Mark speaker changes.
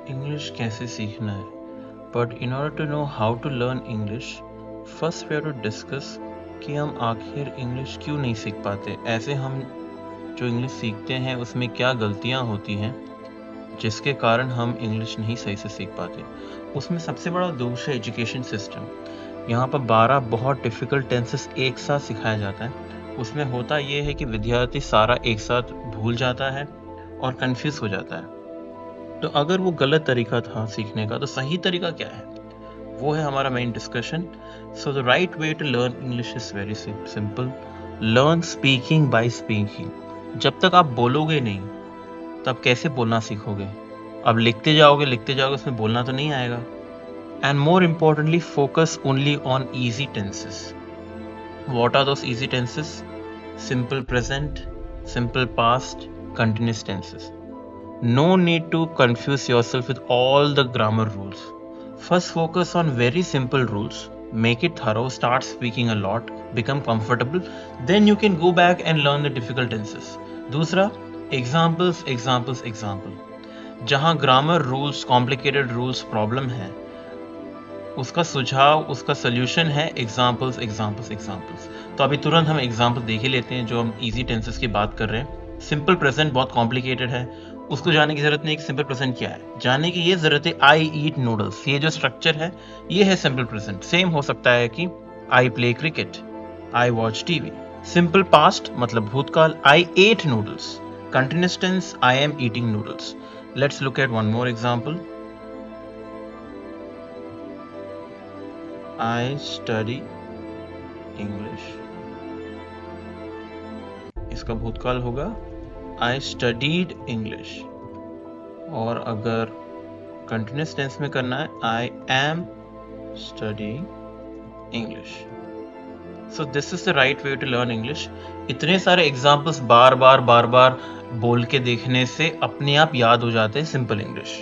Speaker 1: English कैसे सीखना है? But in order to know how to learn English, first we have to discuss कि हम आखिर इंग्लिश क्यों नहीं सीख पाते। ऐसे हम जो इंग्लिश सीखते हैं उसमें क्या गलतियां होती हैं जिसके कारण हम इंग्लिश नहीं सही से सीख पाते। उसमें सबसे बड़ा दोष है एजुकेशन सिस्टम। यहाँ पर 12 बहुत डिफ़िकल्ट टेंसेस एक साथ सिखाया जाता है। उसमें होता ये है कि विद्यार्थी सारा एक साथ भूल जाता है और कंफ्यूज हो जाता है। तो अगर वो गलत तरीका था सीखने का, तो सही तरीका क्या है, वो है हमारा main discussion. So the right way to learn English is very simple. Learn speaking by speaking. जब तक आप बोलोगे नहीं तब कैसे बोलना सीखोगे? अब लिखते जाओगे उसमें बोलना तो नहीं आएगा। And more importantly focus only on easy tenses. What are those easy tenses? Simple present, simple past, continuous tenses. No need to confuse yourself with all the grammar rules. First focus on very simple rules. Make it thorough, start speaking a lot, become comfortable. Then you can go back and learn the difficult tenses. दूसरा, example. जहाँ grammar rules, complicated rules problem है, उसका सुझाव, उसका solution है examples. तो अभी तुरंत हम example देख ही लेते हैं जो हम easy tenses की बात कर रहे हैं। Simple present बहुत complicated है, उसको जानने की जरूरत नहीं। सिंपल प्रेजेंट क्या है जानने की ये जरूरत है। आई ईट नूडल्स, ये जो स्ट्रक्चर है ये है सिंपल प्रेजेंट। सेम हो सकता है कि I play cricket, I watch TV. Simple past मतलब भूतकाल, I ate noodles. Continuous tense, I am eating noodles. Let's look at one more example. I study English, इसका भूतकाल होगा I studied English। और अगर कंटिन्यूस टेंस में करना है I am studying English। So this is the right way to learn English। इतने सारे एग्जाम्पल्स बार बार बोल के देखने से अपने आप याद हो जाते हैं सिंपल इंग्लिश।